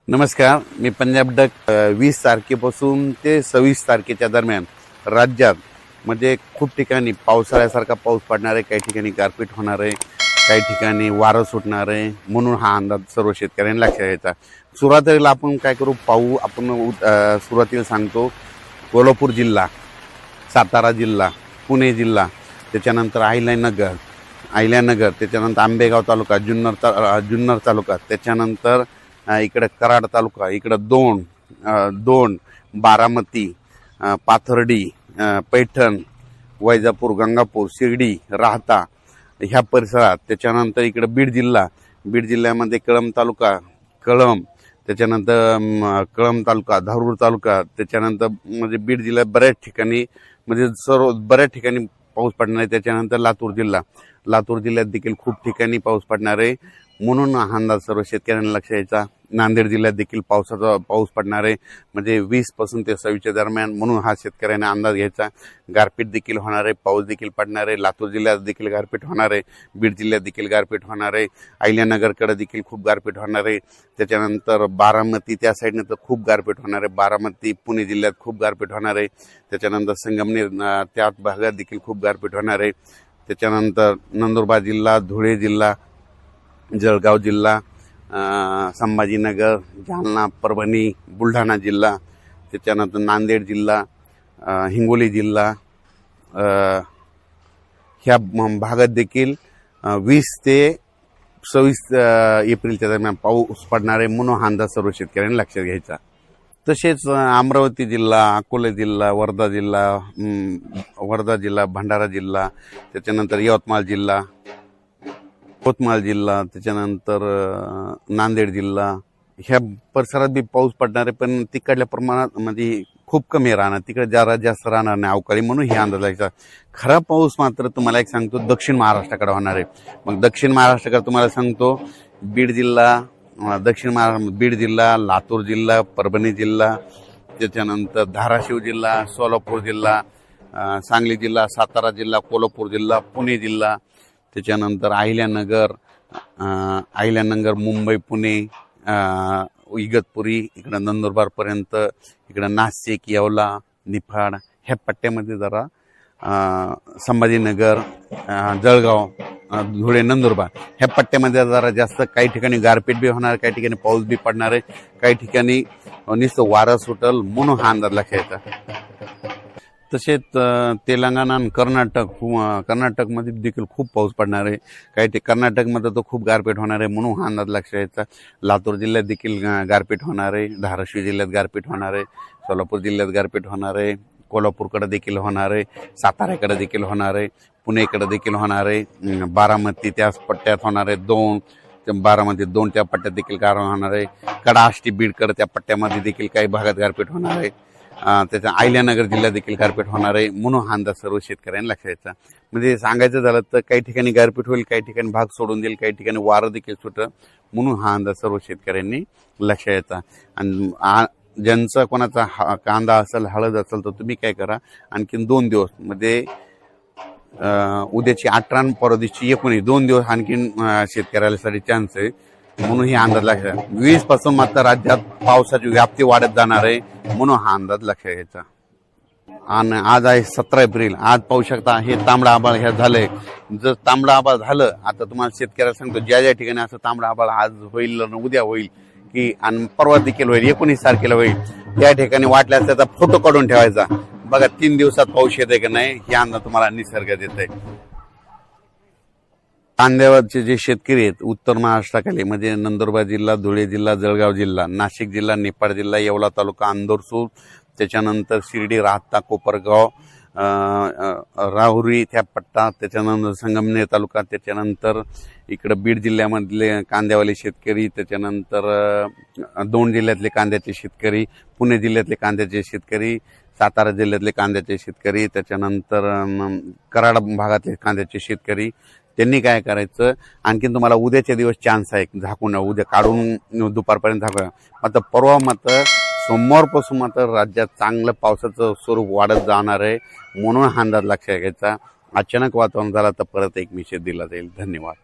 नमस्कार, मी पंजाब डक 20 तारखेपासून ते 26 तारखेच्या दरम्यान राज्यात म्हणजे खूप ठिकाणी पावसाळ्यासारखा पाऊस पडणार आहे, काही ठिकाणी गारपीट होणार आहे, काही ठिकाणी वारं सुटणार आहे. म्हणून हा अंदाज सर्व शेतकऱ्यांना लक्षात घ्यायचा. सुरुवातीला आपण काय करू पाहू. आपण सुरुवातीला सांगतो कोल्हापूर जिल्हा, सातारा जिल्हा, पुणे जिल्हा, त्याच्यानंतर अहिल्यानगर, त्याच्यानंतर आंबेगाव तालुका, जुन्नर तालुका, त्याच्यानंतर इकडे कराड तालुका, इकडे दोन, बारामती, पाथर्डी, पैठण, वैजापूर, गंगापूर, शिर्डी, राहता ह्या परिसरात. त्याच्यानंतर इकडे बीड जिल्ह्यामध्ये कळंब तालुका, त्याच्यानंतर कळंब तालुका, धारूर तालुका, त्याच्यानंतर म्हणजे बीड जिल्ह्यात बऱ्याच ठिकाणी म्हणजे बऱ्याच ठिकाणी पाऊस पडणार आहे. त्याच्यानंतर लातूर जिल्ह्यात देखील खूप ठिकाणी पाऊस पडणार आहे. म्हणून हा अंदाज सर्व शेतकऱ्यांना लक्षात यायचा. नांदेड जिल्ह्यात देखील पाऊस पडणार आहे, म्हणजे 20 पासून ते 26 दरम्यान. म्हणून हा शेतकऱ्यांना अंदाज घ्यायचा. गारपीट देखील होणार आहे, पाऊस देखील पडणार आहे. लातूर जिल्ह्यात देखील गारपीट होणार आहे, बीड जिल्ह्यात देखील गारपीट होणार आहे, अहिल्यानगरकडे देखील खूप गारपीट होणार आहे. त्याच्यानंतर बारामती त्या साईडनं तर खूप गारपीट होणार आहे. बारामती पुणे जिल्ह्यात खूप गारपीट होणार आहे. त्याच्यानंतर संगमनेर त्या भागात देखील खूप गारपीट होणार आहे. त्याच्यानंतर नंदुरबार जिल्हा, धुळे जिल्हा, जळगाव जिल्हा, संभाजीनगर, जालना, परभणी, बुलढाणा जिल्हा, त्याच्यानंतर नांदेड जिल्हा, हिंगोली जिल्हा ह्या भागात देखील 20 ते 26 एप्रिलच्या दरम्यान पाऊस पडणार आहे. म्हणून हा अंदाज सर्व शेतकऱ्यांनी लक्षात घ्यायचा. तसेच अमरावती जिल्हा, अकोला जिल्हा, वर्धा जिल्हा, भंडारा जिल्हा, त्याच्यानंतर यवतमाळ जिल्हा, त्याच्यानंतर नांदेड जिल्हा ह्या परिसरात बी पाऊस पडणार आहे. पण तिकडल्या प्रमाणात म्हणजे खूप कमी राहणार, तिकडे जरा जास्त राहणार नाही अवकाळी. म्हणून हे अंदाज लागचा. खरा पाऊस मात्र तुम्हाला एक सांगतो दक्षिण महाराष्ट्राकडे होणार आहे. मग दक्षिण महाराष्ट्राकडे तुम्हाला सांगतो बीड जिल्हा, लातूर जिल्हा, परभणी जिल्हा, त्याच्यानंतर धाराशिव जिल्हा, सोलापूर जिल्हा, सांगली जिल्हा, सातारा जिल्हा, कोल्हापूर जिल्हा, पुणे जिल्हा, त्याच्यानंतर अहिल्यानगर, मुंबई, पुणे, इगतपुरी, इकडं नंदुरबारपर्यंत, इकडं नाशिक, येवला, निफाड ह्या पट्ट्यामध्ये जरा संभाजीनगर, जळगाव, धुळे, नंदुरबार ह्या पट्ट्यामध्ये जरा जास्त काही ठिकाणी गारपीट बी होणार, काही ठिकाणी पाऊस बी पडणार आहे, काही ठिकाणी नुसतं वारं सुटल. म्हणून हा अंदाज लक्षात यायचा. तसेच तेलंगणा आणि कर्नाटकमध्ये देखील खूप पाऊस पडणार आहे. काही कर्नाटकमध्ये तर खूप गारपीट होणार आहे. म्हणून हा अंदाज लक्षात यायचा. लातूर जिल्ह्यात देखील गारपीट होणार आहे, धाराशिव जिल्ह्यात गारपीट होणार आहे, सोलापूर जिल्ह्यात गारपीट होणार आहे, कोल्हापूरकडे देखील होणार आहे, साताऱ्याकडे देखील होणार आहे, पुणेकडे देखील होणार आहे, बारामती त्याच पट्ट्यात होणार आहे, बारामती 2 त्या पट्ट्यात देखील गारपीट होणार आहे, कडाष्टी बीडकडे त्या पट्ट्यामध्ये देखील काही भागात गारपीट होणार आहे. त्याच्या अहिल्यानगर जिल्ह्यात देखील गारपीट होणार आहे. म्हणून हा अंदाज सर्व शेतकऱ्यांना लक्षात यायचा. म्हणजे सांगायचं झालं तर काही ठिकाणी गारपीट होईल, काही ठिकाणी भाग सोडून देईल, काही ठिकाणी वारं देखील सुटलं. म्हणून हा अंदाज सर्व शेतकऱ्यांनी लक्षात यायचा. आणि ज्यांचा कोणाचा कांदा असेल, हळद असेल तर तुम्ही काय करा, आणखीन 2 दिवस म्हणजे उद्याची 18 आणि परवा दिवशी 19 2 दिवस आणखीन शेतकऱ्यासाठी चान्स आहे. म्हणून ही अंदाज लक्षात. 20 पासून मात्र राज्यात पावसाची व्याप्ती वाढत जाणार आहे. म्हणून हा अंदाज लक्षात घ्यायचा. आणि आज आहे 17 एप्रिल. आज पाहू शकता हे तांबडा आभाळ हे झालंय. जर तांबडा आभाळ झालं, आता तुम्हाला शेतकऱ्याला सांगतो ज्या ठिकाणी असं तांबडा आभाळ आज होईल, उद्या होईल की आणि परवा देखील होईल, 19 तारखेला होईल, त्या ठिकाणी वाटल्यास त्याचा फोटो काढून ठेवायचा. बघा 3 दिवसात पाऊस येते की नाही हे अंदाज तुम्हाला निसर्ग देत आहे. कांद्यावरचे जे शेतकरी आहेत उत्तर महाराष्ट्राखाली म्हणजे नंदुरबार जिल्हा, धुळे जिल्हा, जळगाव जिल्हा, नाशिक जिल्हा, निफाड जिल्हा, येवला तालुका, अंदोरसूर, त्याच्यानंतर शिर्डी, राहता, कोपरगाव, राहुरी त्या पट्टा, त्याच्यानंतर संगमनेर तालुका, त्याच्यानंतर इकडं बीड जिल्ह्यामधले कांद्यावाले शेतकरी, त्याच्यानंतर 2 जिल्ह्यातले कांद्याचे शेतकरी, पुणे जिल्ह्यातले कांद्याचे शेतकरी, सातारा जिल्ह्यातले कांद्याचे शेतकरी, त्याच्यानंतर कराड भागातले कांद्याचे शेतकरी, त्यांनी काय करायचं. आणखीन तुम्हाला उद्याच्या दिवस चान्स आहे झाकून, उद्या काढून दुपारपर्यंत झाकून. मात्र परवा मात्र सोमवारपासून मात्र राज्यात चांगलं पावसाचं स्वरूप वाढत जाणार आहे. म्हणून हा अंदाज लक्षात घ्यायचा. अचानक वातावरण झालं तर परत एक मेसेज दिला जाईल. धन्यवाद.